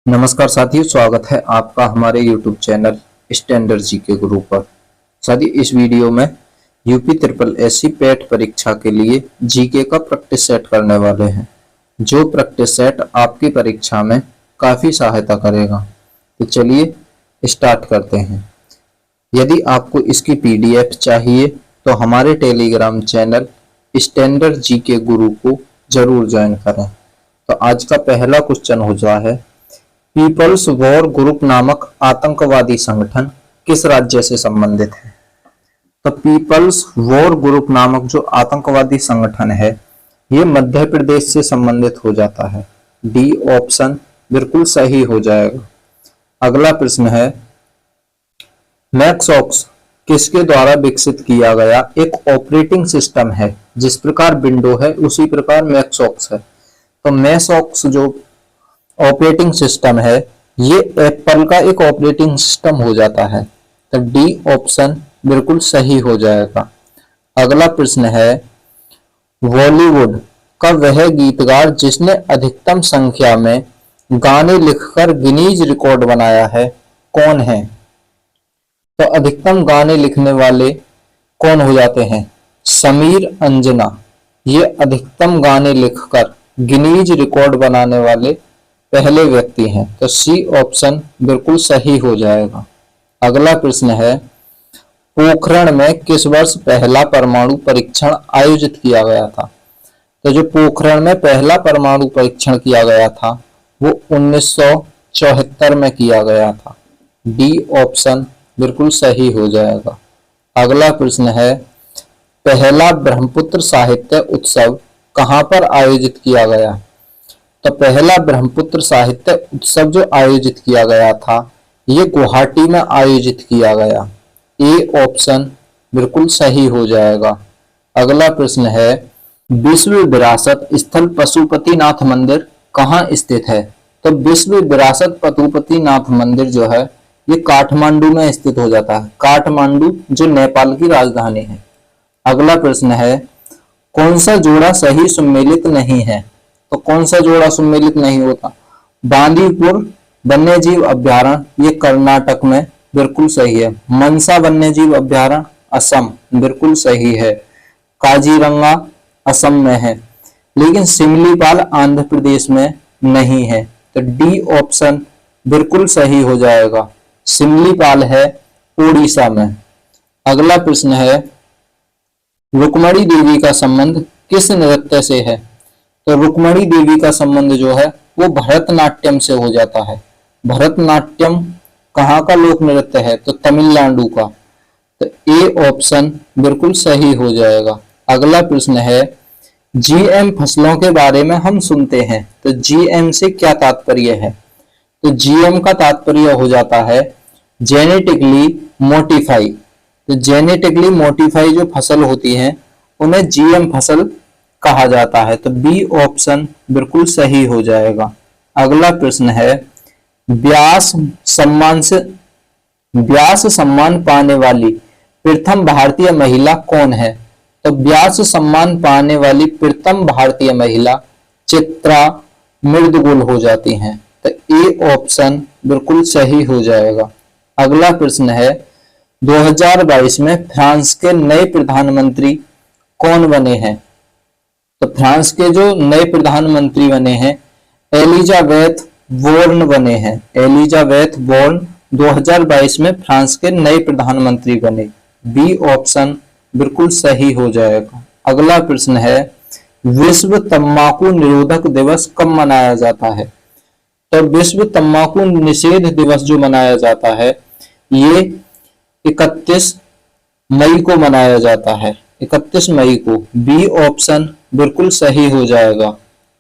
नमस्कार साथियों, स्वागत है आपका हमारे YouTube चैनल स्टैंडर्ड जीके गुरु पर। साथियों, इस वीडियो में यूपी ट्रिपल एससी पेट परीक्षा के लिए जीके का प्रैक्टिस सेट करने वाले हैं, जो प्रैक्टिस सेट आपकी परीक्षा में काफ़ी सहायता करेगा। तो चलिए स्टार्ट करते हैं। यदि आपको इसकी PDF चाहिए तो हमारे टेलीग्राम चैनल स्टैंडर्ड जीके गुरु को जरूर ज्वाइन करें। तो आज का पहला क्वेश्चन हो रहा है, पीपल्स वॉर ग्रुप नामक आतंकवादी संगठन किस राज्य से संबंधित है? तो पीपल्स वॉर ग्रुप नामक जो आतंकवादी संगठन है, ये मध्य प्रदेश से संबंधित हो जाता है। डी ऑप्शन बिल्कुल सही हो जाएगा। अगला प्रश्न है, मैक्सऑक्स किसके द्वारा विकसित किया गया एक ऑपरेटिंग सिस्टम है? जिस प्रकार विंडो है उसी प्रकार मैक्सऑक्स है। तो मैक्सऑक्स जो ऑपरेटिंग सिस्टम है, ये एप्पल का एक ऑपरेटिंग सिस्टम हो जाता है। तो डी ऑप्शन बिल्कुल सही हो जाएगा। अगला प्रश्न है, बॉलीवुड का वह गीतकार जिसने अधिकतम संख्या में गाने लिखकर गिनीज रिकॉर्ड बनाया है, कौन है? तो अधिकतम गाने लिखने वाले कौन हो जाते हैं? समीर अंजना। ये अधिकतम गाने लिखकर गिनीज रिकॉर्ड बनाने वाले पहले व्यक्ति हैं। तो सी ऑप्शन बिल्कुल सही हो जाएगा। अगला प्रश्न है, पोखरण में किस वर्ष पहला परमाणु परीक्षण आयोजित किया गया था? तो जो पोखरण में पहला परमाणु परीक्षण किया गया था वो 1974 में किया गया था। डी ऑप्शन बिल्कुल सही हो जाएगा। अगला प्रश्न है, पहला ब्रह्मपुत्र साहित्य उत्सव कहां पर आयोजित किया गया? तो पहला ब्रह्मपुत्र साहित्य उत्सव जो आयोजित किया गया था, ये गुवाहाटी में आयोजित किया गया। ए ऑप्शन बिल्कुल सही हो जाएगा। अगला प्रश्न है, विश्व विरासत स्थल पशुपतिनाथ मंदिर कहाँ स्थित है? तो विश्व विरासत पशुपतिनाथ मंदिर जो है, ये काठमांडू में स्थित हो जाता है। काठमांडू जो नेपाल की राजधानी है। अगला प्रश्न है, कौन सा जोड़ा सही सम्मिलित नहीं है? तो कौन सा जोड़ा सम्मिलित नहीं होता? बांदीपुर वन्यजीव अभ्यारण्य ये कर्नाटक में बिल्कुल सही है। मनसा वन्यजीव अभ्यारण्य असम बिल्कुल सही है। काजीरंगा असम में है, लेकिन सिमलीपाल आंध्र प्रदेश में नहीं है। तो डी ऑप्शन बिल्कुल सही हो जाएगा। सिमलीपाल है उड़ीसा में। अगला प्रश्न है, रुक्मणी देवी का संबंध किस नृत्य से है? तो रुक्मणी देवी का संबंध जो है वो भरतनाट्यम से हो जाता है। भरतनाट्यम कहाँ का लोक नृत्य है? तो तमिलनाडु का। तो ए ऑप्शन बिल्कुल सही हो जाएगा। अगला प्रश्न है, जीएम फसलों के बारे में हम सुनते हैं, तो जीएम से क्या तात्पर्य है? तो जीएम का तात्पर्य हो जाता है जेनेटिकली मोडिफाई। तो जेनेटिकली मोडिफाई जो फसल होती है उन्हें जीएम फसल कहा जाता है। तो बी ऑप्शन बिल्कुल सही हो जाएगा। अगला प्रश्न है, व्यास सम्मान पाने वाली प्रथम भारतीय महिला कौन है? तो व्यास सम्मान पाने वाली प्रथम भारतीय महिला चित्रा मृदुगुल हो जाती हैं। तो ए ऑप्शन बिल्कुल सही हो जाएगा। अगला प्रश्न है, 2022 में फ्रांस के नए प्रधानमंत्री कौन बने हैं? तो फ्रांस के जो नए प्रधानमंत्री बने हैं, एलिजाबेथ बोर्न बने हैं। एलिजाबेथ बोर्न 2022 में फ्रांस के नए प्रधानमंत्री बने। बी ऑप्शन बिल्कुल सही हो जाएगा। अगला प्रश्न है, विश्व तंबाकू निरोधक दिवस कब मनाया जाता है? तो विश्व तंबाकू निषेध दिवस जो मनाया जाता है, ये 31 मई को मनाया जाता है। 31 मई को। बी ऑप्शन बिल्कुल सही हो जाएगा।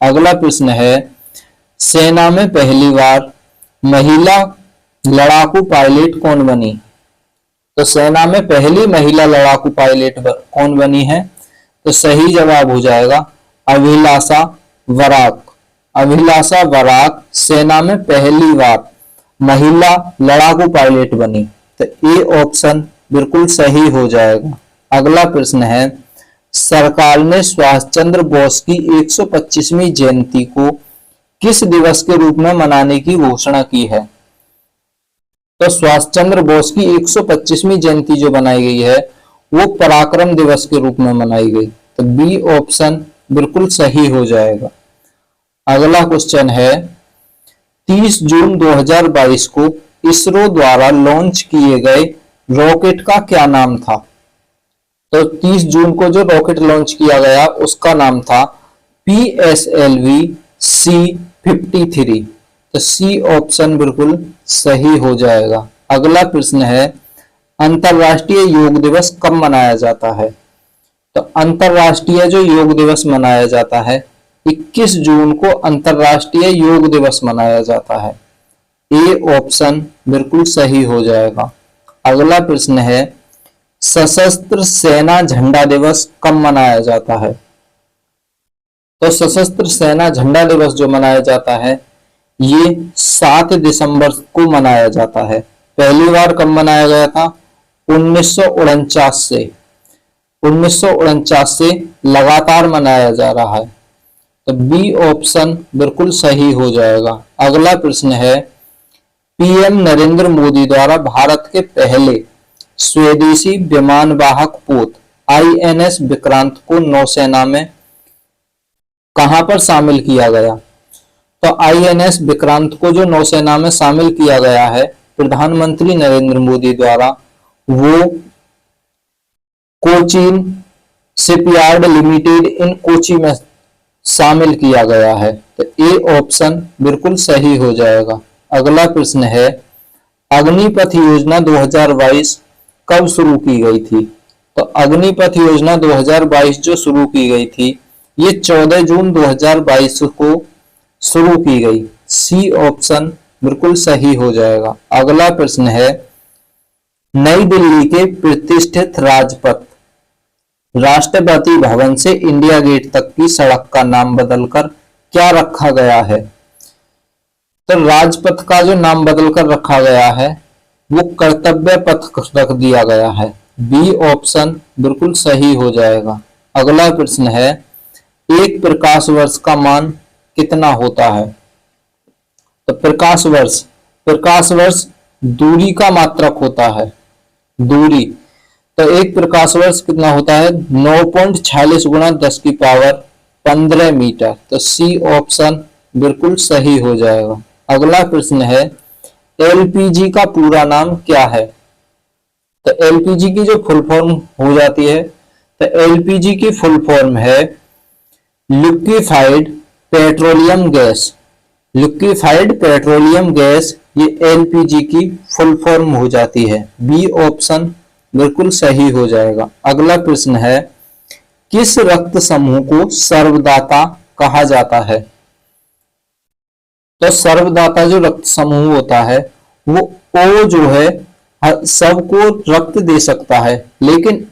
अगला प्रश्न है, सेना में पहली बार महिला लड़ाकू पायलट कौन बनी? तो सेना में पहली महिला लड़ाकू पायलट कौन बनी है? तो सही जवाब हो जाएगा अभिलाषा वराक। अभिलाषा वराक सेना में पहली बार महिला लड़ाकू पायलट बनी। तो ए ऑप्शन बिल्कुल सही हो जाएगा। अगला प्रश्न है, सरकार ने सुभाष चंद्र बोस की 125वीं जयंती को किस दिवस के रूप में मनाने की घोषणा की है? तो सुभाष चंद्र बोस की 125वीं जयंती जो बनाई गई है वो पराक्रम दिवस के रूप में मनाई गई। तो बी ऑप्शन बिल्कुल सही हो जाएगा। अगला क्वेश्चन है 30 जून 2022 को इसरो द्वारा लॉन्च किए गए रॉकेट का क्या नाम था? तो 30 जून को जो रॉकेट लॉन्च किया गया उसका नाम था PSLV C-53। तो सी ऑप्शन बिल्कुल सही हो जाएगा। अगला प्रश्न है अंतरराष्ट्रीय योग दिवस कब मनाया जाता है? तो अंतरराष्ट्रीय जो योग दिवस मनाया जाता है 21 जून को अंतरराष्ट्रीय योग दिवस मनाया जाता है। ए ऑप्शन बिल्कुल सही हो जाएगा। अगला प्रश्न है सशस्त्र सेना झंडा दिवस कब मनाया जाता है? तो सशस्त्र सेना झंडा दिवस जो मनाया जाता है ये 7 दिसंबर को मनाया जाता है। पहली बार कब मनाया गया था? 1949 से। 1949 से लगातार मनाया जा रहा है। तो बी ऑप्शन बिल्कुल सही हो जाएगा। अगला प्रश्न है पीएम नरेंद्र मोदी द्वारा भारत के पहले स्वदेशी विमान वाहक पोत INS विक्रांत को नौसेना में कहां पर शामिल किया गया? तो INS विक्रांत को जो नौसेना में शामिल किया गया है प्रधानमंत्री नरेंद्र मोदी द्वारा वो कोचीन शिपयार्ड लिमिटेड इन कोची में शामिल किया गया है। तो ए ऑप्शन बिल्कुल सही हो जाएगा। अगला प्रश्न है अग्निपथ योजना 2022 कब शुरू की गई थी? तो अग्निपथ योजना 2022 जो शुरू की गई थी ये 14 जून 2022 को शुरू की गई। सी ऑप्शन बिल्कुल सही हो जाएगा। अगला प्रश्न है नई दिल्ली के प्रतिष्ठित राजपथ राष्ट्रपति भवन से इंडिया गेट तक की सड़क का नाम बदलकर क्या रखा गया है? तो राजपथ का जो नाम बदलकर रखा गया है वो कर्तव्य पथ रख दिया गया है। बी ऑप्शन बिल्कुल सही हो जाएगा। अगला प्रश्न है एक प्रकाश वर्ष का मान कितना होता है? तो प्रकाश वर्ष दूरी का मात्रक होता है। दूरी तो एक प्रकाश वर्ष कितना होता है? 9.46 गुणा 10 की पावर 15 मीटर। तो सी ऑप्शन बिल्कुल सही हो जाएगा। अगला प्रश्न है LPG का पूरा नाम क्या है? तो LPG की जो फुल फॉर्म हो जाती है तो LPG की फुल फॉर्म है liquefied petroleum gas. Liquefied petroleum gas ये LPG की फुल फॉर्म हो जाती है। बी ऑप्शन बिल्कुल सही हो जाएगा। अगला प्रश्न है किस रक्त समूह को सर्वदाता कहा जाता है? तो सर्वदाता जो रक्त समूह होता है वो O जो है सबको रक्त दे सकता है लेकिन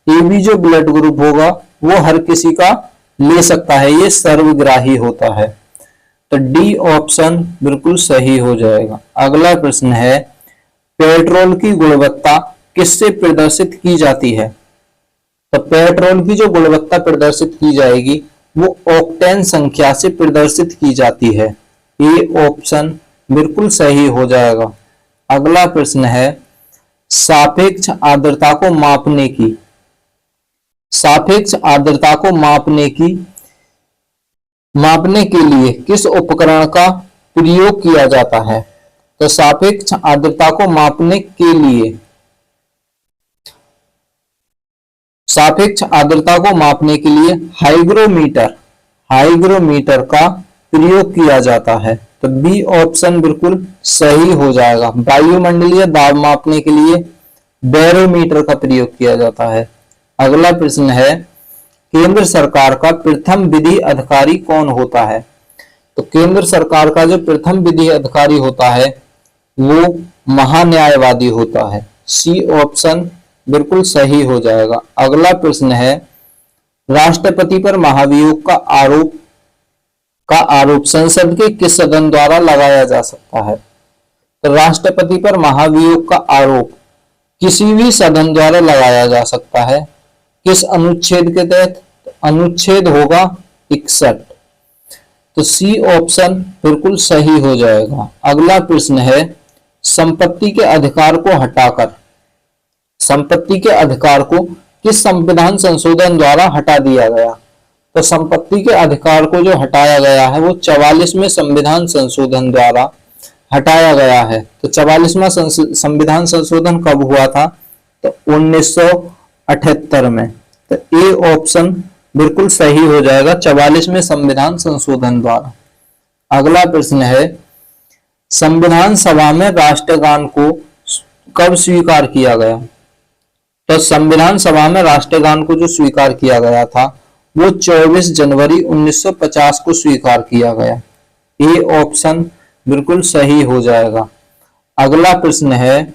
AB जो ब्लड ग्रुप होगा वो हर किसी का ले सकता है, ये सर्वग्राही होता है। तो डी ऑप्शन बिल्कुल सही हो जाएगा। अगला प्रश्न है पेट्रोल की गुणवत्ता किससे प्रदर्शित की जाती है? तो पेट्रोल की जो गुणवत्ता प्रदर्शित की जाएगी वो ऑक्टेन संख्या से प्रदर्शित की जाती है। ए ऑप्शन बिल्कुल सही हो जाएगा। अगला प्रश्न है सापेक्ष आर्द्रता को मापने के लिए किस उपकरण का प्रयोग किया जाता है? तो सापेक्ष आर्द्रता को मापने के लिए हाइग्रोमीटर का प्रयोग किया जाता है। तो बी ऑप्शन बिल्कुल सही हो जाएगा। वायुमंडलीय दाब मापने के लिए बैरोमीटर का प्रयोग किया जाता है। अगला प्रश्न है केंद्र सरकार का प्रथम विधि अधिकारी कौन होता है? तो केंद्र सरकार का जो प्रथम विधि अधिकारी होता है वो महान्यायवादी होता है। सी ऑप्शन बिल्कुल सही हो जाएगा। अगला प्रश्न है राष्ट्रपति पर महाभियोग का आरोप संसद के किस सदन द्वारा लगाया जा सकता है? तो राष्ट्रपति पर महाभियोग का आरोप किसी भी सदन द्वारा लगाया जा सकता है। किस अनुच्छेद के तहत? अनुच्छेद होगा 61। तो सी ऑप्शन बिल्कुल सही हो जाएगा। अगला प्रश्न है, संपत्ति के अधिकार को हटाकर, संपत्ति के अधिकार को किस संविधान संशोधन द्वारा हटा दिया गया? तो संपत्ति के अधिकार को जो हटाया गया है वो 44वें संविधान संशोधन द्वारा हटाया गया है। तो 44वां संविधान संशोधन कब हुआ था? तो 1978 में। तो ए ऑप्शन बिल्कुल सही हो जाएगा, 44वें संविधान संशोधन द्वारा। अगला प्रश्न है, संविधान सभा में राष्ट्रगान को कब स्वीकार किया गया? तो संविधान सभा में राष्ट्रगान को जो स्वीकार किया गया था वो 24 जनवरी 1950 को स्वीकार किया गया। ए ऑप्शन बिल्कुल सही हो जाएगा। अगला प्रश्न है,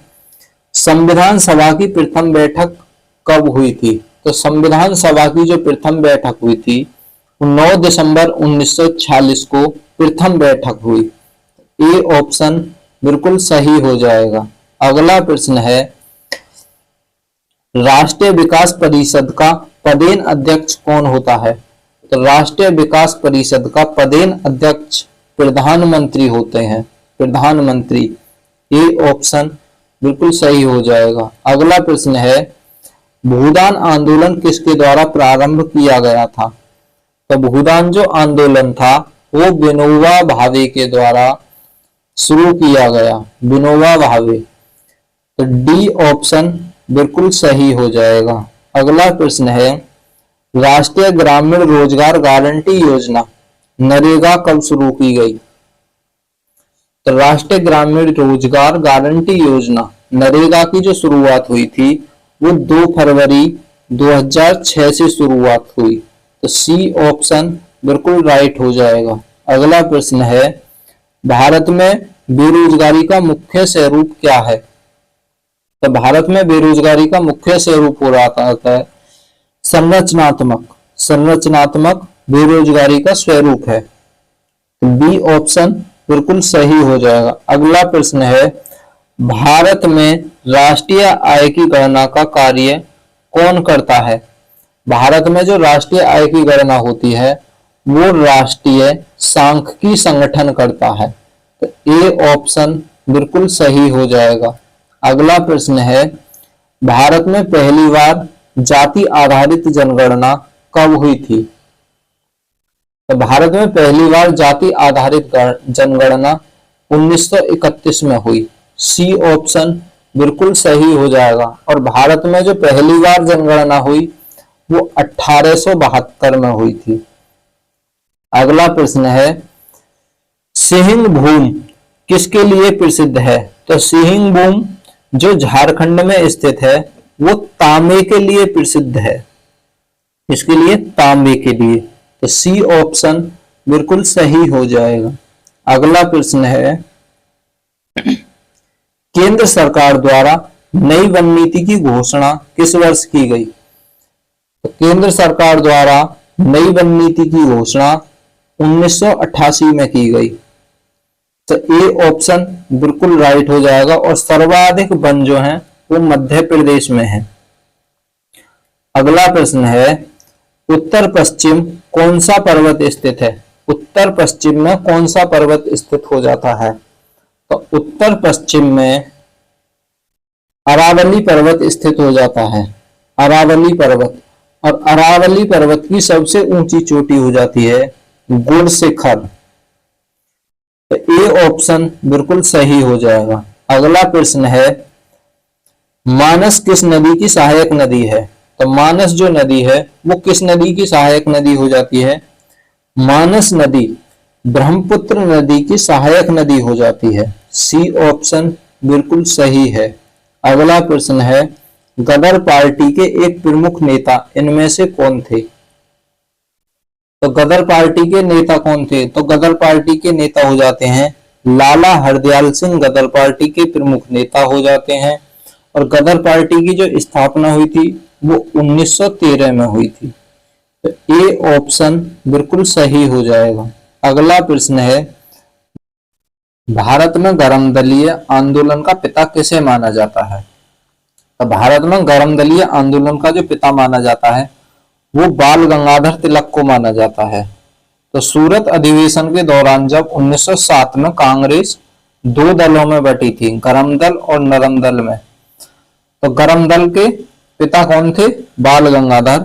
संविधान सभा की प्रथम बैठक कब हुई थी? तो संविधान सभा की जो प्रथम बैठक हुई थी 9 दिसंबर 1946 को प्रथम बैठक हुई। ए ऑप्शन बिल्कुल सही हो जाएगा। अगला प्रश्न है, राष्ट्रीय विकास परिषद का पदेन अध्यक्ष कौन होता है? तो राष्ट्रीय विकास परिषद का पदेन अध्यक्ष प्रधानमंत्री होते हैं, प्रधानमंत्री। ए ऑप्शन बिल्कुल सही हो जाएगा। अगला प्रश्न है, भूदान आंदोलन किसके द्वारा प्रारंभ किया गया था? तो भूदान जो आंदोलन था वो विनोबा भावे के द्वारा शुरू किया गया, विनोबा भावे। तो डी ऑप्शन बिल्कुल सही हो जाएगा। अगला प्रश्न है, राष्ट्रीय ग्रामीण रोजगार गारंटी योजना नरेगा कब शुरू की गई? तो राष्ट्रीय ग्रामीण रोजगार गारंटी योजना नरेगा की जो शुरुआत हुई थी वो 2 फरवरी 2006 से शुरुआत हुई। तो सी ऑप्शन बिल्कुल राइट हो जाएगा। अगला प्रश्न है, भारत में बेरोजगारी का मुख्य स्वरूप क्या है? तो भारत में बेरोजगारी का मुख्य स्वरूप हो रहा है संरचनात्मक, संरचनात्मक बेरोजगारी का स्वरूप है। तो बी ऑप्शन बिल्कुल सही हो जाएगा। अगला प्रश्न है, भारत में राष्ट्रीय आय की गणना का कार्य कौन करता है? भारत में जो राष्ट्रीय आय की गणना होती है वो राष्ट्रीय सांख्यिकी संगठन करता है। तो ए ऑप्शन बिल्कुल सही हो जाएगा। अगला प्रश्न है, भारत में पहली बार जाति आधारित जनगणना कब हुई थी? तो भारत में पहली बार जाति आधारित जनगणना 1931 में हुई। सी ऑप्शन बिल्कुल सही हो जाएगा। और भारत में जो पहली बार जनगणना हुई वो 1872 में हुई थी। अगला प्रश्न है, सिंह भूम किसके लिए प्रसिद्ध है? तो सिंह भूम जो झारखंड में स्थित है वो तांबे के लिए प्रसिद्ध है। इसके लिए तांबे के लिए। तो सी ऑप्शन बिल्कुल सही हो जाएगा। अगला प्रश्न है, केंद्र सरकार द्वारा नई वन नीति की घोषणा किस वर्ष की गई? तो केंद्र सरकार द्वारा नई वन नीति की घोषणा 1988 में की गई। तो ए ऑप्शन बिल्कुल राइट हो जाएगा। और सर्वाधिक वन जो हैं वो मध्य प्रदेश में है। अगला प्रश्न है, उत्तर पश्चिम कौन सा पर्वत स्थित है? उत्तर पश्चिम में कौन सा पर्वत स्थित हो जाता है? तो उत्तर पश्चिम में अरावली पर्वत स्थित हो जाता है, अरावली पर्वत। और अरावली पर्वत की सबसे ऊंची चोटी हो जाती है गुड़ शिखर। तो ए ऑप्शन बिल्कुल सही हो जाएगा। अगला प्रश्न है, मानस किस नदी की सहायक नदी है? तो मानस जो नदी है वो किस नदी की सहायक नदी हो जाती है? मानस नदी ब्रह्मपुत्र नदी की सहायक नदी हो जाती है। सी ऑप्शन बिल्कुल सही है। अगला प्रश्न है, गदर पार्टी के एक प्रमुख नेता इनमें से कौन थे? तो गदर पार्टी के नेता कौन थे? तो गदर पार्टी के नेता हो जाते हैं लाला हरदयाल सिंह, गदर पार्टी के प्रमुख नेता हो जाते हैं। और गदर पार्टी की जो स्थापना हुई थी वो 1913 में हुई थी। तो ए ऑप्शन बिल्कुल सही हो जाएगा। अगला प्रश्न है, भारत में गर्म दलीय आंदोलन का पिता किसे माना जाता है? तो भारत में गर्म दलीय आंदोलन का जो पिता माना जाता है वो बाल गंगाधर तिलक को माना जाता है। तो सूरत अधिवेशन के दौरान जब 1907 में कांग्रेस दो दलों में बटी थी, गरम दल और नरम दल में, तो गरम दल के पिता कौन थे? बाल गंगाधर